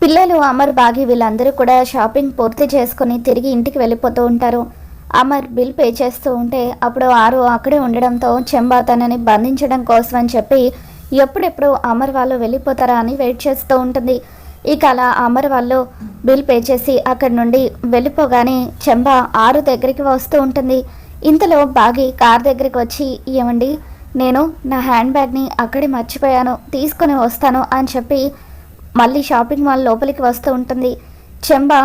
పిల్లలు అమర్ బాగి వీళ్ళందరూ కూడా షాపింగ్ పూర్తి చేసుకుని తిరిగి ఇంటికి వెళ్ళిపోతూ ఉంటారు. అమర్ బిల్ పే చేస్తూ ఉంటే అప్పుడు ఆరు అక్కడే ఉండడంతో చెంబా తనని బంధించడం కోసం అని చెప్పి ఎప్పుడెప్పుడు అమర్ వాళ్ళు వెళ్ళిపోతారా అని వెయిట్ చేస్తూ ఉంటుంది. ఇక అలా అమర్ వాళ్ళు బిల్ పే చేసి అక్కడి నుండి వెళ్ళిపోగానే చెంబా ఆరు దగ్గరికి వస్తూ ఉంటుంది. ఇంతలో బాగి కార్ దగ్గరికి వచ్చి, ఏమండి, నేను నా హ్యాండ్ బ్యాగ్ని అక్కడే మర్చిపోయాను, తీసుకొని వస్తాను అని చెప్పి మళ్ళీ షాపింగ్ మాల్ లోపలికి వస్తూ ఉంటుంది. చెంబా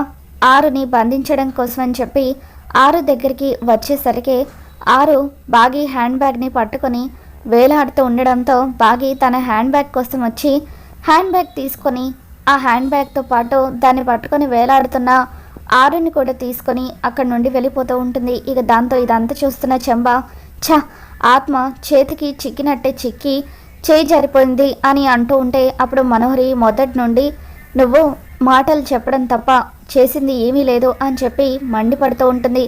ఆరుని బంధించడం కోసం అని చెప్పి ఆరు దగ్గరికి వచ్చేసరికి ఆరు బాగి హ్యాండ్ బ్యాగ్ని పట్టుకొని వేలాడుతూ ఉండడంతో బాగి తన హ్యాండ్ బ్యాగ్ కోసం వచ్చి హ్యాండ్ బ్యాగ్ తీసుకొని ఆ హ్యాండ్ బ్యాగ్తో పాటు దాన్ని పట్టుకొని వేలాడుతున్న ఆరుని కూడా తీసుకొని అక్కడి నుండి వెళ్ళిపోతూ ఉంటుంది. ఇక దాంతో ఇదంతా చూస్తున్న చెంబా, ఆత్మ చేతికి చిక్కినట్టే చిక్కి చేయి జారిపోయింది అని అంటూ ఉంటే అప్పుడు మనోహరి మొదటి నుండి నువ్వు మాటలు చెప్పడం తప్ప చేసింది ఏమీ లేదు అని చెప్పి మండిపడుతూ ఉంటుంది.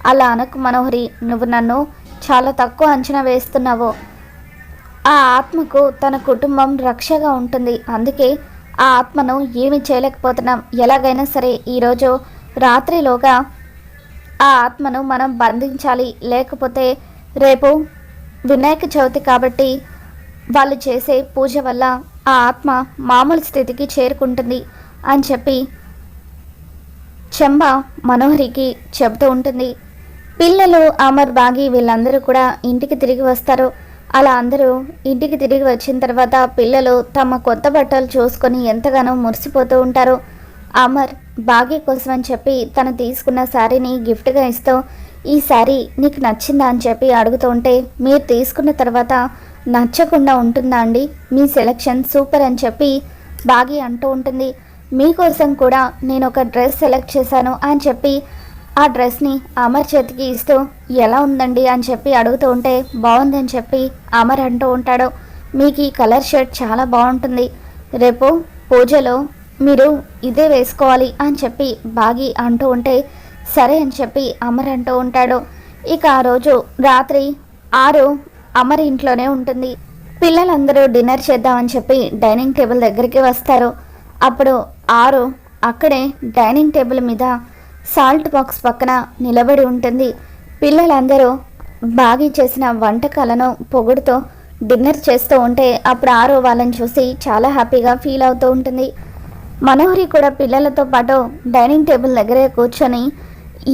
అలా అనకు మనోహరి, నువ్వు నన్ను చాలా తక్కువ అంచనా వేస్తున్నావు. ఆ ఆత్మకు తన కుటుంబం రక్షగా ఉంటుంది, అందుకే ఆ ఆత్మను ఏమీ చేయలేకపోతున్నాం. ఎలాగైనా సరే ఈరోజు రాత్రిలోగా ఆ ఆత్మను మనం బంధించాలి, లేకపోతే రేపు వినాయక చవితి కాబట్టి వాళ్ళు చేసే పూజ వల్ల ఆ ఆత్మ మామూలు స్థితికి చేరుకుంటుంది అని చెప్పి చెంబా మనోహరికి చెబుతూ ఉంటుంది. పిల్లలు అమర్ బాగి వీళ్ళందరూ కూడా ఇంటికి తిరిగి వస్తారు. అలా అందరూ ఇంటికి తిరిగి వచ్చిన తర్వాత పిల్లలు తమ కొత్త బట్టలు చూసుకొని ఎంతగానో మురిసిపోతూ ఉంటారు. అమర్ బాగి కోసం అని చెప్పి తను తీసుకున్న శారీని గిఫ్ట్గా ఇస్తూ, ఈ శారీ నీకు నచ్చిందా అని చెప్పి అడుగుతూ ఉంటే, మీరు తీసుకున్న తర్వాత నచ్చకుండా ఉంటుందా అండి, మీ సెలెక్షన్ సూపర్ అని చెప్పి బాగి అంటూ ఉంటుంది. మీకోసం కూడా నేను ఒక డ్రెస్ సెలెక్ట్ చేశాను అని చెప్పి ఆ డ్రెస్ని అమర్ చేతికి ఇస్తూ, ఎలా ఉందండి అని చెప్పి అడుగుతూ ఉంటే, బాగుందని చెప్పి అమర్ అంటూ ఉంటాడు. మీకు ఈ కలర్ షర్ట్ చాలా బాగుంటుంది, రేపు పూజలో మీరు ఇదే వేసుకోవాలి అని చెప్పి బాగి అంటూ ఉంటే, సరే అని చెప్పి అమర్ అంటూ ఉంటాడు. ఇక ఆ రోజు రాత్రి ఆరు అమర్ ఇంట్లోనే ఉంటుంది. పిల్లలందరూ డిన్నర్ చేద్దామని చెప్పి డైనింగ్ టేబుల్ దగ్గరికి వస్తారు. అప్పుడు ఆరు అక్కడే డైనింగ్ టేబుల్ మీద సాల్ట్ బాక్స్ పక్కన నిలబడి ఉంటుంది. పిల్లలందరూ బాగి చేసిన వంటకాలను పొగుడుతూ డిన్నర్ చేస్తూ ఉంటే అప్పుడు ఆరు వాళ్ళని చూసి చాలా హ్యాపీగా ఫీల్ అవుతూ ఉంటుంది. మనోహరి కూడా పిల్లలతో పాటు డైనింగ్ టేబుల్ దగ్గరే కూర్చొని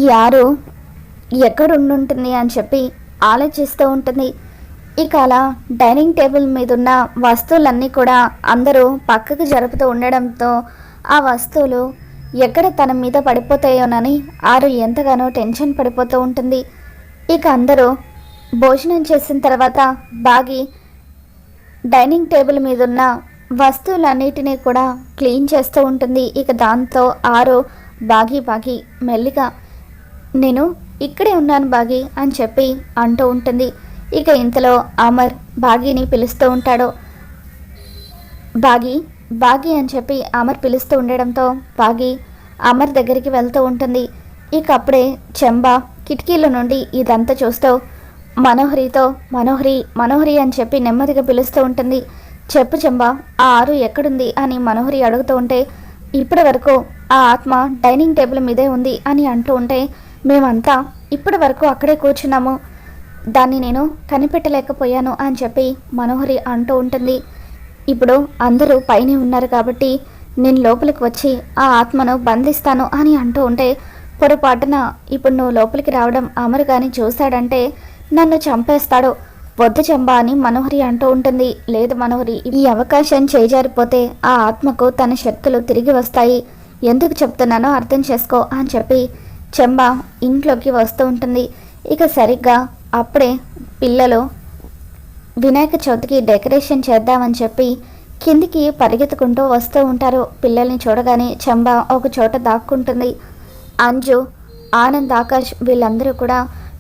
ఈ ఆరు ఎక్కడుంటుంది అని చెప్పి ఆలోచిస్తూ ఉంటుంది. ఇక అలా డైనింగ్ టేబుల్ మీద ఉన్న వస్తువులన్నీ కూడా అందరూ పక్కకు జరుపుతూ ఉండడంతో ఆ వస్తువులు ఎక్కడ తన మీద పడిపోతాయోనని ఆరు ఎంతగానో టెన్షన్ పడిపోతూ ఉంటుంది. ఇక అందరూ భోజనం చేసిన తర్వాత బాగి డైనింగ్ టేబుల్ మీద ఉన్న వస్తువులన్నిటినీ కూడా క్లీన్ చేస్తూ ఉంటుంది. ఇక దాంతో ఆరు బాగి మెల్లిగా, నేను ఇక్కడే ఉన్నాను బాగి అని చెప్పి అంటూ ఉంటుంది. ఇక ఇంతలో అమర్ బాగిని పిలుస్తూ ఉంటాడు. బాగి అని చెప్పి అమర్ పిలుస్తూ ఉండడంతో బాగి అమర్ దగ్గరికి వెళ్తూ ఉంటుంది. ఇక అప్పుడే చెంబా కిటికీల నుండి ఇదంతా చూస్తూ మనోహరితో మనోహరి అని చెప్పి నెమ్మదిగా పిలుస్తూ ఉంటుంది. చెప్పు చెంబా, ఆ ఆరు ఎక్కడుంది అని మనోహరి అడుగుతూ ఉంటే, ఇప్పటి వరకు ఆ ఆత్మ డైనింగ్ టేబుల్ మీదే ఉంది అని అంటూ ఉంటే, మేమంతా ఇప్పటి వరకు అక్కడే కూర్చున్నాము, దాన్ని నేను కనిపెట్టలేకపోయాను అని చెప్పి మనోహరి అంటూ ఉంటుంది. ఇప్పుడు అందరూ పైనే ఉన్నారు కాబట్టి నేను లోపలికి వచ్చి ఆ ఆత్మను బంధిస్తాను అని అంటూ ఉంటే, పొరపాటున ఇప్పుడు నువ్వు లోపలికి రావడం అమరు కానీ చూశాడంటే నన్ను చంపేస్తాడు, వద్దు చెంబా అని మనోహరి అంటూ ఉంటుంది. లేదు మనోహరి, ఈ అవకాశం చేజారిపోతే ఆ ఆత్మకు తన శక్తులు తిరిగి వస్తాయి, ఎందుకు చెప్తున్నానో అర్థం చేసుకో అని చెప్పి చెంబా ఇంట్లోకి వస్తూ ఉంటుంది. ఇక సరిగ్గా అప్పుడే పిల్లలు వినాయక చవితికి డెకరేషన్ చేద్దామని చెప్పి కిందికి పరిగెత్తుకుంటూ వస్తూ ఉంటారు. పిల్లల్ని చూడగానే చెంబా ఒక చోట దాక్కుంటుంది. అంజు, ఆనంద్, ఆకాష్ వీళ్ళందరూ కూడా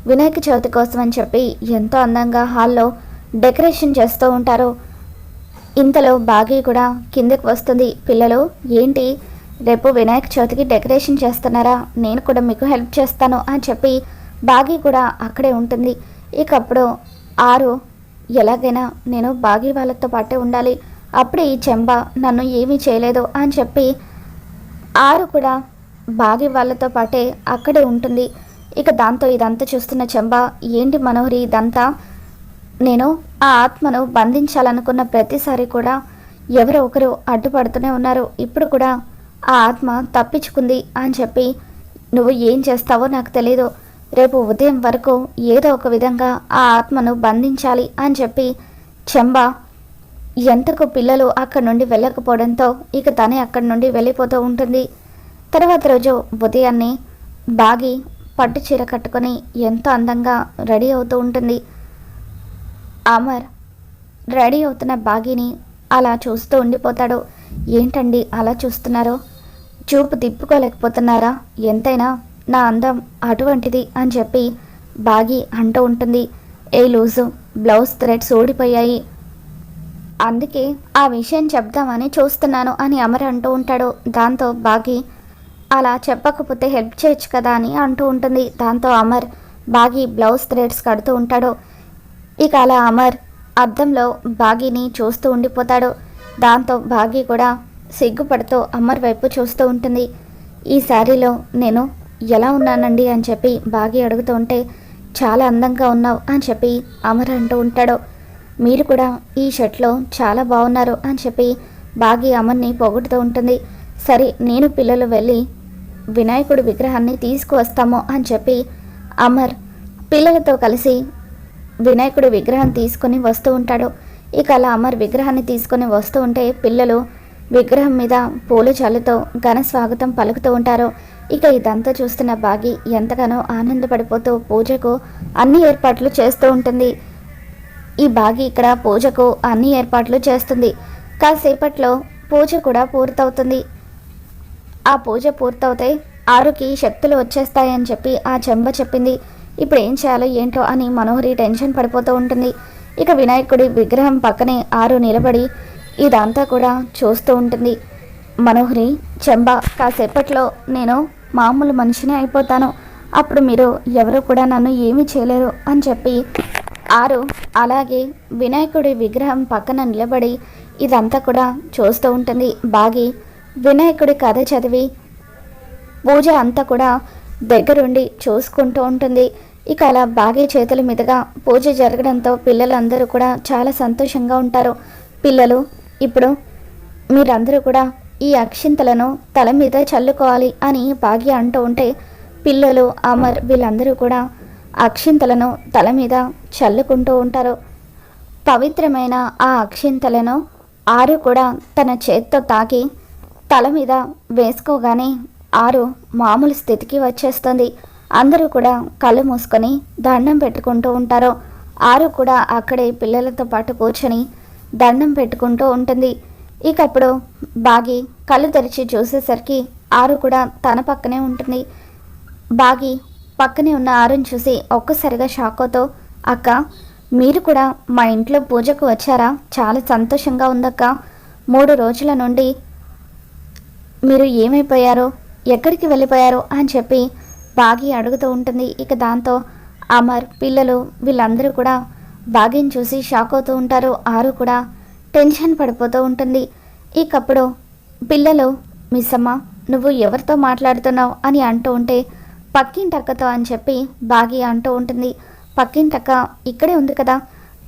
వినాయక చవితి కోసం అని చెప్పి ఎంతో అందంగా హాల్లో డెకరేషన్ చేస్తూ ఉంటారు. ఇంతలో బాగి కూడా కిందకి వస్తుంది. పిల్లలు, ఏంటి రేపు వినాయక చవితికి డెకరేషన్ చేస్తున్నారా, నేను కూడా మీకు హెల్ప్ చేస్తాను అని చెప్పి బాగి కూడా అక్కడే ఉంటుంది. ఇక అప్పుడు ఆరు, ఎలాగైనా నేను బాగి వాళ్ళతో పాటే ఉండాలి, అప్పుడే ఈ చెంబా నన్ను ఏమీ చేయలేదు అని చెప్పి ఆరు కూడా బాగి వాళ్ళతో పాటే అక్కడే ఉంటుంది. ఇక దాంతో ఇదంతా చూస్తున్న చెంబ, ఏంటి మనోహరి ఇదంతా, నేను ఆ ఆత్మను బంధించాలనుకున్న ప్రతిసారి కూడా ఎవరో ఒకరు అడ్డుపడుతూనే ఉన్నారు, ఇప్పుడు కూడా ఆ ఆత్మ తప్పించుకుంది అని చెప్పి నువ్వు ఏం చేస్తావో నాకు తెలీదు, రేపు ఉదయం వరకు ఏదో ఒక విధంగా ఆ ఆత్మను బంధించాలి అని చెప్పి చెంబ ఎంతకు పిల్లలు అక్కడి నుండి వెళ్ళకపోవడంతో ఇక తనే అక్కడి నుండి వెళ్ళిపోతూ ఉంటుంది. తర్వాత రోజు ఉదయాన్నే బాగి పట్టు చీర కట్టుకొని ఎంతో అందంగా రెడీ అవుతూ ఉంటుంది. అమర్ రెడీ అవుతున్న బాగిని అలా చూస్తూ ఉండిపోతాడు. ఏంటండి అలా చూస్తున్నారు, చూపు తిప్పుకోలేకపోతున్నారా, ఎంతైనా నా అందం అటువంటిది అని చెప్పి బాగి అంటూ ఉంటుంది. ఏ లూజు బ్లౌజ్ థ్రెడ్స్ ఊడిపోయాయి, అందుకే ఆ విషయం చెప్దామని చూస్తున్నాను అని అమర్ అంటూ ఉంటాడు. దాంతో బాగి అలా చెప్పకపోతే హెల్ప్ చేయొచ్చు కదా అని అంటూ ఉంటుంది. దాంతో అమర్ బాగి బ్లౌజ్ థ్రెడ్స్ కడుతూ ఉంటాడు. ఇక అలా అమర్ అద్దంలో బాగిని చూస్తూ ఉండిపోతాడు. దాంతో బాగి కూడా సిగ్గుపడుతూ అమర్ వైపు చూస్తూ ఉంటుంది. ఈ శారీలో నేను ఎలా ఉన్నానండి అని చెప్పి బాగి అడుగుతూ ఉంటే, చాలా అందంగా ఉన్నావు అని చెప్పి అమర్ అంటూ ఉంటాడు. మీరు కూడా ఈ షర్ట్లో చాలా బాగున్నారు అని చెప్పి బాగి అమర్ని పొగుడుతూ ఉంటుంది. సరే నేను పిల్లలు వెళ్ళి వినాయకుడి విగ్రహాన్ని తీసుకువస్తాము అని చెప్పి అమర్ పిల్లలతో కలిసి వినాయకుడి విగ్రహం తీసుకొని వస్తూ ఉంటాడు. ఇక అలా అమర్ విగ్రహాన్ని తీసుకొని వస్తూ ఉంటే పిల్లలు విగ్రహం మీద పూల జల్లుతో ఘన స్వాగతం పలుకుతూ ఉంటారు. ఇక ఇదంతా చూస్తున్న బాగి ఎంతగానో ఆనందపడిపోతూ పూజకు అన్ని ఏర్పాట్లు చేస్తూ ఉంటుంది. ఈ బాగి ఇక్కడ పూజకు అన్ని ఏర్పాట్లు చేస్తుంది. కాసేపట్లో పూజ కూడా పూర్తవుతుంది. ఆ పూజ పూర్తవుతే ఆరుకి శక్తులు వచ్చేస్తాయని చెప్పి ఆ చెంబ చెప్పింది. ఇప్పుడు ఏం చేయాలో ఏంటో అని మనోహరి టెన్షన్ పడిపోతూ ఉంటుంది. ఇక వినాయకుడి విగ్రహం పక్కనే ఆరు నిలబడి ఇదంతా కూడా చూస్తూ ఉంటుంది. మనోహరి, చెంబ, కాసేపట్లో నేను మామూలు మనిషిని అయిపోతాను, అప్పుడు మీరు ఎవరు కూడా నన్ను ఏమీ చేయలేరు అని చెప్పి ఆరు అలాగే వినాయకుడి విగ్రహం పక్కన నిలబడి ఇదంతా కూడా చూస్తూ ఉంటుంది. బాగి వినాయకుడి కథ చదివి పూజ అంతా కూడా దగ్గరుండి చూసుకుంటూ ఉంటుంది. ఇక అలా బాగి చేతుల మీదుగా పూజ జరగడంతో పిల్లలందరూ కూడా చాలా సంతోషంగా ఉంటారు. పిల్లలు, ఇప్పుడు మీరందరూ కూడా ఈ అక్షింతలను తల మీద చల్లుకోవాలి అని బాగి అంటూ ఉంటే పిల్లలు, అమర్ వీళ్ళందరూ కూడా అక్షింతలను తల మీద చల్లుకుంటూ ఉంటారు. పవిత్రమైన ఆ అక్షింతలను ఆరు కూడా తన చేత్తో తాకి తల మీద వేసుకోగానే ఆరు మామూలు స్థితికి వచ్చేస్తుంది. అందరూ కూడా కళ్ళు మూసుకొని దండం పెట్టుకుంటూ ఉంటారు. ఆరు కూడా అక్కడే పిల్లలతో పాటు కూర్చొని దండం పెట్టుకుంటూ ఉంటుంది. ఇక అప్పుడు బాగి కళ్ళు తెరిచి చూసేసరికి ఆరు కూడా తన పక్కనే ఉంటుంది. బాగి పక్కనే ఉన్న ఆరుని చూసి ఒక్కసారిగా షాక్ అవుతూ, అక్క మీరు కూడా మా ఇంట్లో పూజకు వచ్చారా, చాలా సంతోషంగా ఉందక్క, 3 రోజుల నుండి మీరు ఏమైపోయారో, ఎక్కడికి వెళ్ళిపోయారో అని చెప్పి బాగి అడుగుతూ ఉంటుంది. ఇక దాంతో అమర్, పిల్లలు వీళ్ళందరూ కూడా బాగిని చూసి షాక్ అవుతూ ఉంటారు. ఆరు కూడా టెన్షన్ పడిపోతూ ఉంటుంది. ఇకప్పుడు పిల్లలు, మిస్ అమ్మ నువ్వు ఎవరితో మాట్లాడుతున్నావు అని అంటూ ఉంటే పక్కింటక్కతో అని చెప్పి బాగి అంటూ ఉంటుంది. పక్కింటక్క ఇక్కడే ఉంది కదా,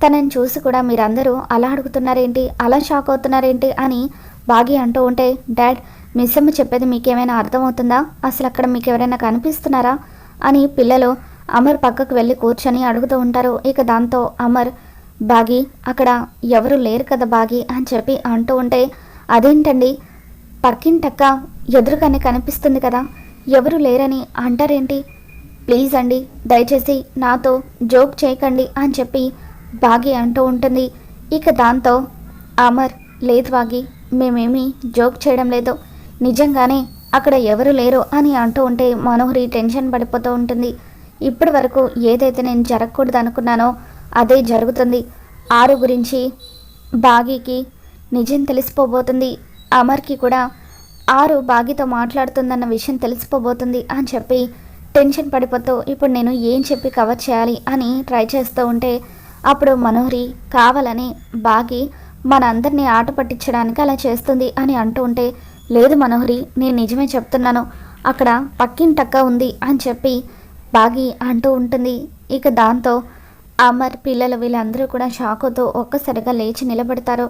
తనని చూసి కూడా మీరందరూ అలా అడుగుతున్నారేంటి, అలా షాక్ అవుతున్నారేంటి అని బాగి అంటూ ఉంటే, డాడ్ మిస్ అమ్మ చెప్పేది మీకేమైనా అర్థమవుతుందా, అసలు అక్కడ మీకు ఎవరైనా కనిపిస్తున్నారా అని పిల్లలు అమర్ పక్కకు వెళ్ళి కూర్చొని అడుగుతూ ఉంటారు. ఇక దాంతో అమర్, బాగి అక్కడ ఎవరు లేరు కదా బాగి అని చెప్పి అంటూ ఉంటే, అదేంటండి పక్కింటక్క ఎదురుగానే కనిపిస్తుంది కదా, ఎవరు లేరని అంటారేంటి, ప్లీజ్ అండి దయచేసి నాతో జోక్ చేయకండి అని చెప్పి బాగి అంటూ ఉంటుంది. ఇక దాంతో అమర్, లేదు బాగి మేమేమీ జోక్ చేయడం లేదు, నిజంగానే అక్కడ ఎవరు లేరు అని అంటూ ఉంటే మనోహరి టెన్షన్ పడిపోతూ ఉంటుంది. ఇప్పటి వరకు ఏదైతే నేను జరగకూడదు అనుకున్నానో అదే జరుగుతుంది. ఆరు గురించి బాగికి నిజం తెలిసిపోబోతుంది, అమర్కి కూడా ఆరు బాగితో మాట్లాడుతుందన్న విషయం తెలిసిపోబోతుంది అని చెప్పి టెన్షన్ పడిపోతూ ఇప్పుడు నేను ఏం చెప్పి కవర్ చేయాలి అని ట్రై చేస్తూ ఉంటే అప్పుడు మనోహరి కావాలని బాగి మనందరినీ ఆట పట్టించడానికి అలా చేస్తుంది అని అంటూ ఉంటే, లేదు మనోహరి, నేను నిజమే చెప్తున్నాను, అక్కడ పక్కింటక్క ఉంది అని చెప్పి బాగి అంటూ ఉంటుంది. ఇక దాంతో అమర్, పిల్లలు వీళ్ళందరూ కూడా షాకుతో ఒక్కసారిగా లేచి నిలబడతారు.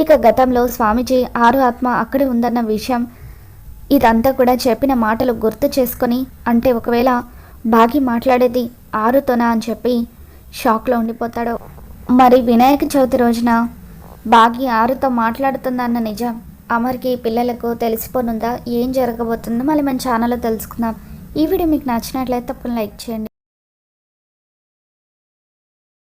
ఇక గతంలో స్వామీజీ ఆరు ఆత్మ అక్కడే ఉందన్న విషయం ఇదంతా కూడా చెప్పిన మాటలు గుర్తు చేసుకొని, అంటే ఒకవేళ బాగి మాట్లాడేది ఆరుతోనా అని చెప్పి షాక్లో ఉండిపోతాడు. మరి వినాయక చవితి రోజున బాగి ఆరుతో మాట్లాడుతుందన్న నిజం అమర్కి, పిల్లలకు తెలిసిపోనుందా? ఏం జరగబోతుందో మళ్ళీ మన ఛానల్లో తెలుసుకుందాం. ఈ వీడియో మీకు నచ్చినట్లయితే తప్పకుండా లైక్ చేయండి.